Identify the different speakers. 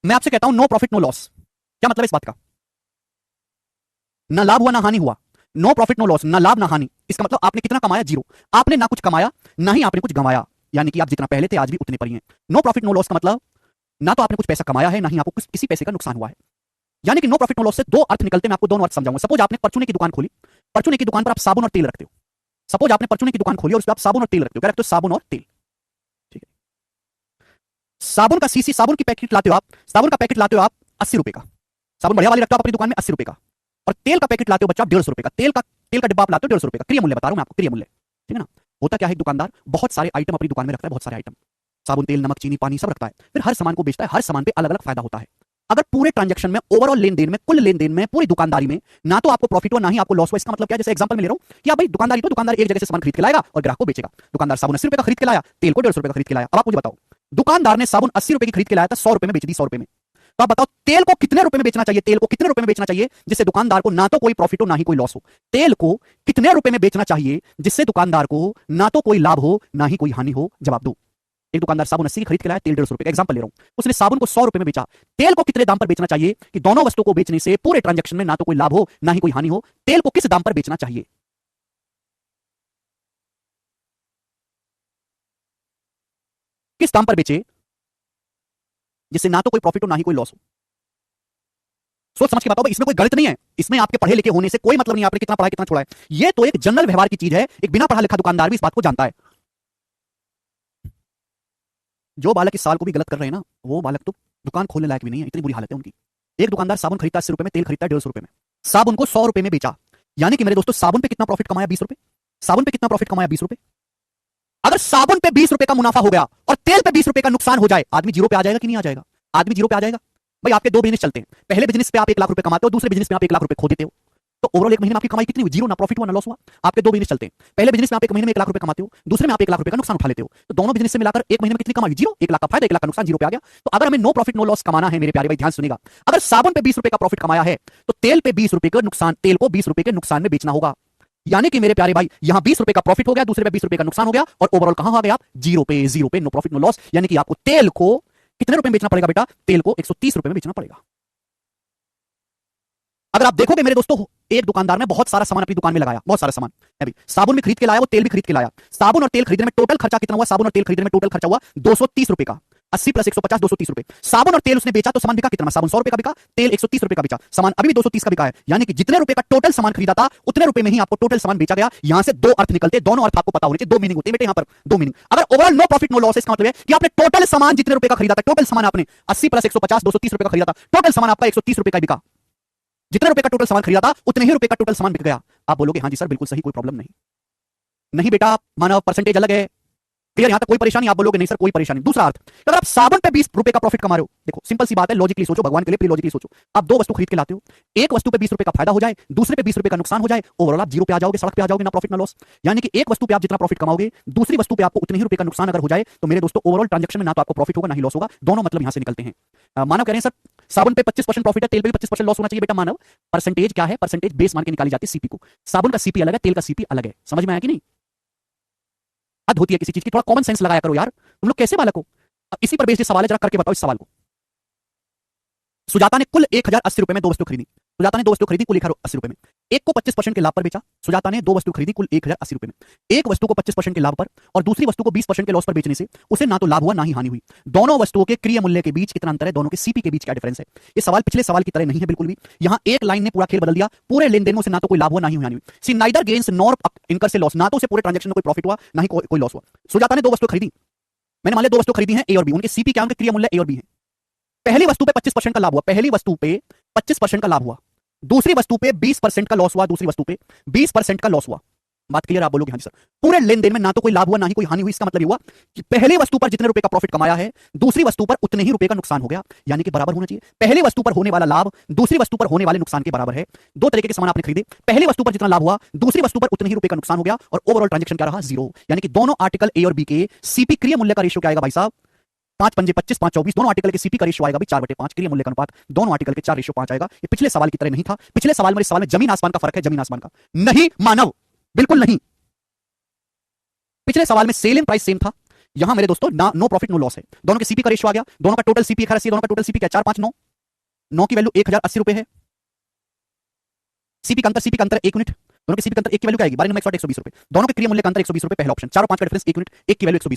Speaker 1: मैं आपसे कहता हूं नो प्रॉफिट नो लॉस, क्या मतलब इस बात का? ना लाभ हुआ ना हानि हुआ, नो प्रॉफिट नो लॉस, ना लाभ ना हानि। इसका मतलब आपने कितना कमाया? जीरो। आपने ना कुछ कमाया ना ही आपने कुछ गंवाया, यानी कि आप जितना पहले थे आज भी उतने पर ही हैं। नो प्रॉफिट नो लॉस का मतलब ना तो आपने कुछ पैसा कमाया है ना ही आपको किसी पैसे का नुकसान हुआ है। यानी कि नो प्रॉफिट नो लॉस से दो अर्थ निकलते, मैं आपको दोनों अर्थ समझाऊंगा। सपोज आपने परचूने की दुकान खोली, परचूने की दुकान पर आप साबुन और तेल रखते हो। सपोज आपने परचूने की दुकान खोली और उस पर आप साबुन और तेल रखते हो। क्या रखते हो? साबुन और तेल। ठीक है। साबुन का सीसी, साबुन की पैकेट लाते हो आप, साबुन का पैकेट लाते हो आप 80 रुपए का, साबुन बढ़िया वाली रखते हो आप अपनी दुकान में 80 रुपए का। और तेल का पैकेट लाते हो बच्चा 150 रुपए का, तेल का डिब्बा आप लाते हो 150 रुपए का। क्रिय मूल्य बता रहा हूं मैं आपको, क्रिय मूल्य। ठीक है ना? होता क्या है, एक दुकानदार बहुत सारे आइटम अपनी दुकान में रखता है, बहुत सारे आइटम, साबुन तेल नमक चीनी पानी सब रखता है, फिर हर सामान को बेचता है, हर सामान पे अलग अलग फायदा होता है। अगर पूरे ट्रांजैक्शन में, ओवरऑल लेन देन में, कुल लेन देन में, पूरी दुकानदारी में ना तो आपको प्रॉफिट हुआ ना ही आपको लॉस हुआ। इसका मतलब क्या है? जैसे एग्जांपल में ले रहा हूं कि आप भाई दुकानदारी, तो दुकानदार एक जगह से सामान खरीद के लाएगा और ग्राहक को बेचेगा। दुकानदार साबुन 80 रुपए का खरीद के लाया, तेल को 150 रुपए का खरीद के लाया। अब आप मुझे बताओ, दुकानदार ने साबुन 80 रुपए की खरीद के लाया था, 100 रुपए में बेच दी, 100 रुपए में। तो आप बताओ तेल को कितने रुपए में बेचना चाहिए? तेल को कितने रुपए में बेचना चाहिए जिससे दुकानदार को ना तो कोई प्रॉफिट हो ना ही कोई लॉस हो? तेल को कितने रुपए में बेचना चाहिए जिससे दुकानदार को ना तो कोई लाभ हो ना ही कोई हानि हो? जवाब दो। एक दुकानदार साबुन 80 की खरीद के लाया, तेल 150 रुपए का, एग्जांपल ले रहा हूं, उसने साबुन को 100 रुपए में बेचा। तेल को कितने दाम पर बेचना चाहिए कि दोनों वस्तुओं को बेचने से पूरे ट्रांजैक्शन में ना तो कोई लाभ हो ना ही कोई हानि हो? तेल को किस दाम पर बेचना चाहिए? किस दाम पर बेचे जिससे ना तो कोई प्रॉफिट हो ना ही कोई लॉस हो? सोच समझ के बताओ भाई, इसमें कोई गणित नहीं है, इसमें आपके पढ़े लिखे होने से कोई मतलब नहीं, आपने कितना पढ़ा कितना छोड़ा है। ये तो एक जनरल व्यवहार की चीज है, एक बिना पढ़ा लिखा दुकानदार भी इस बात को जानता है। जो बालक इस साल को भी गलत कर रहे हैं ना, वो बालक तो दुकान खोलने लायक भी नहीं है, इतनी बुरी हालत है उनकी। एक दुकानदार साबुन खरीदता है 80 रुपए में, तेल खरीदता है 150 रुपए में, साबुन को 100 रुपए में बेचा। यानी कि मेरे दोस्तों, साबुन पे कितना प्रॉफिट कमाया? 20 रुपए। साबुन पे कितना प्रॉफिट कमाया? 20 रुपए। अगर साबुन पे 20 रुपए का मुनाफा हो गया और तेल पे 20 रुपए का नुकसान हो जाए, आदमी जीरो पे आ जाएगा कि नहीं आ जाएगा? आदमी जीरो पे आ जाएगा। भाई आपके दो बिजनेस चलते हैं, पहले बिजनेस पे आप 1 लाख रुपए कमाते हो, दूसरे बिजनेस में आप 1 लाख रुपए खो देते हो। तो ओवरऑल एक महीने में आपकी कमाई कितनी हुई? जीरो। ना प्रॉफिट हुआ ना लॉस हुआ। आपके दो बिजनेस चलते हैं, पहले बिजनेस में आप एक महीने में 1 लाख रुपए कमाते हो, दूसरे में आप 1 लाख रुपए का नुकसान उठा लेते हो। तो दोनों बिजनेस से मिलाकर एक महीने में कितनी कमाई? जीरो। 1 लाख का फायदा, 1 लाख का नुकसान, जीरो पे आ गया। तो अगर हमें नो प्रॉफिट नो लॉस कमाना है मेरे प्यारे भाई, ध्यान सुनिएगा, अगर साबुन पे 20 रुपए का प्रॉफिट कमाया है तो तेल पे 20 रुपए का नुकसान, तेल को 20 रुपए के नुकसान में बेचना होगा। यानी कि मेरे प्यारे भाई, यहां 20 रुपए का प्रॉफिट हो गया, दूसरे पे 20 रुपए का नुकसान हो गया, और ओवरऑल कहां आ गया आप? जीरो पे। जीरो पे, नो प्रॉफिट नो लॉस। यानी कि आपको तेल को कितने रुपए में बेचना पड़ेगा बेटा? तेल को 130 रुपए में बेचना पड़ेगा। अगर आप देखोगे मेरे दोस्तों, एक दुकानदार ने बहुत सारा सामान अपनी दुकान में लगाया, बहुत सारा सामान, अभी साबुन भी खरीद के लाया, वो तेल भी खरीद के लाया। साबुन और तेल खरीदने में टोटल खर्चा कितना हुआ? साबुन और तेल खरीदने में टोटल खर्चा हुआ 230 रुपए का। 80 प्लस 150, 230 रुपए। साबुन और तेल उसने बेचा तो सामान बिका कितना? साबुन 100 रुपए का बिका, तेल 130 रुपए का बिका, सामान अभी भी 230 का बिका है। यानी कि जितने रुपए का टोटल सामान खरीदा था उतने रुपए में ही आपको टोटल सामान बेचा गया। यहां से दो अर्थ निकलते, दोनों अर्थ आपको पता होने चाहिए, दो मीनिंग होते हैं बेटे यहां पर, दो मीनिंग। अगर overall no profit no loss, इसका मतलब है कि आपने टोटल सामान जितने रुपए का खरीदा था, टोटल सामान आपने 80 प्लस 150, 230 रुपए का खरीदा था, टोटल सामान आपका 130 रुपए का बिका। जितने रुपए का टोटल सामान खरीदा था उतने ही रुपए का टोटल सामान बिक गया। आप बोलोगे हाँ जी सर बिल्कुल सही, कोई प्रॉब्लम नहीं। नहीं बेटा, मानव परसेंटेज अलग है। क्लियर? यहां तक कोई परेशानी? आप बोलोगे नहीं सर कोई परेशानी। दूसरा अर्थ, अगर आप साबुन पे 20 रुपए का प्रॉफिट कमा रहे हो, देखो सिंपल सी बात है, लॉजिकली सोचो, भगवान के लिए प्री लॉजिकली सोचो। आप दो वस्तु खरीद के लाते हो, एक वस्तु पे 20 रुपए का फायदा हो जाए, दूसरे पे 20 रुपए का नुकसान हो जाए, ओवरऑल आप जीरो पे आ जाओगे, सड़क पे आ जाओगे, ना प्रॉफिट ना लॉस। यानी कि एक वस्तु पे आप जितना प्रॉफिट कमाओगे, दूसरी वस्तु पे आपको उतने ही रुपए का नुकसान अगर हो जाए, तो मेरे दोस्तों ओवरऑल ट्रांजेक्शन में ना तो आपको प्रॉफिट होगा ना ही लॉस होगा। दोनों मतलब यहां से निकलते हैं। मानव कह रहे हैं सर साबुन पे 25% प्रॉफिट है, तेल पे भी 25% लॉस होना चाहिए। बेटा मानव, परसेंटेज क्या है? परसेंटेज बेस मान के निकाली जाती है सीपी को। साबुन का सीपी अलग है, तेल का सीपी अलग है। समझ में आया कि नहीं? हद होती है किसी चीज की, थोड़ा कॉमन सेंस लगाया करो यार, तुम लोग कैसे बालक हो। अब इसी पर बेस्ड सवाल है, जरा करके बताओ इस सवाल को। सुजाता ने कुल 1080 रुपए में दो वस्तु खरीदी। सुजाता ने दो वस्तु खरीदी कुल 1080 रुपए में, एक को 25% के लाभ पर बेचा। सुजाता ने दो वस्तु खरीदी कुल 1080 रुपए में, एक वस्तु को 25% के लाभ पर और दूसरी वस्तु को 20% के लॉस पर बेचने से उसे ना तो लाभ हुआ ना ही हानि हुई। दोनों वस्तुओं के क्रिय मूल्य के बीच कितना अंतर है? दोनों के सीपी के बीच क्या डिफरेंस है? ये सवाल पिछले सवाल की तरह नहीं है बिल्कुल भी। यहां एक लाइन ने पूरा खेल बदल दिया, पूरे लेन देन में उसे ना तो कोई लाभ हुआ ना ही हानि हुई। सी नाइदर गेन्स नॉर इनकर से लॉस, ना तो उसे पूरे ट्रांजेक्शन में कोई प्रॉफिट हुआ ना ही कोई लॉस हुआ। सुजाता ने दो वस्तु खरीदी, मैंने मान लिया दो वस्तु खरीदी हैं ए और बी, उनके सीपी क्या, उनके क्रिय मूल्य ए और बी है। पहली वस्तु पे 25% का लाभ हुआ, पहली वस्तु पे 25% का लाभ हुआ, दूसरी वस्तु पे 20% का लॉस हुआ, दूसरी वस्तु पे 20% का लॉस हुआ। बात क्लियर? आप बोलोगे हाँ जी सर। पूरे लेन देन में ना तो कोई लाभ हुआ ना ही कोई हानि हुई। इसका मतलब ये हुआ कि पहली वस्तु पर जितने रुपए का प्रॉफिट कमाया है, दूसरी वस्तु पर उतने ही रुपए का नुकसान हो गया, यानी कि बराबर होना चाहिए। पहली वस्तु पर होने वाला लाभ दूसरी वस्तु पर होने वाले नुकसान के बराबर है। दो तरीके के सामान आपने खरीदे, पहली वस्तु पर जितना लाभ हुआ दूसरी वस्तु पर उतने ही रुपए का नुकसान हो गया, और ओवरऑल ट्रांजेक्शन क्या रहा? जीरो। यानी कि दोनों आर्टिकल ए और बी के सीपी क्रिय मूल्य का रेशियो क्या आएगा भाई साहब? 5 पंजे 25, 5 24, दोनों आर्टिकल के सीपी का रेशियो आएगा भी 4/5, क्रिय मूल्य का अनुपात दोनों आर्टिकल के 4:5 आएगा। ये पिछले सवाल की तरह नहीं था, पिछले सवाल में इस सवाल में जमीन आसमान का फर्क है, जमीन आसमान का। नहीं मानव, बिल्कुल नहीं। पिछले सवाल में सेलिंग प्राइस सेम था, यहां मेरे दोस्तों ना नो प्रॉफिट नो लॉस है, दोनों के सीपी का रेशियो आ गया, दोनों का टोटल सीपी 180, दोनों का टोटल सीपी क्या 459, 9 की वैल्यू 1080 रुपए है, सीपी का अंतर 1 यूनिट, दोनों के सीपी का अंतर एक की वैल्यू क्या आएगी 12 120 रुपए, दोनों के क्रिया मूल्य का अंतर 120 रुपए, पहला ऑप्शन, 4 और 5 का डिफरेंस 1 यूनिट, एक की वैल्यू 120 रुपए।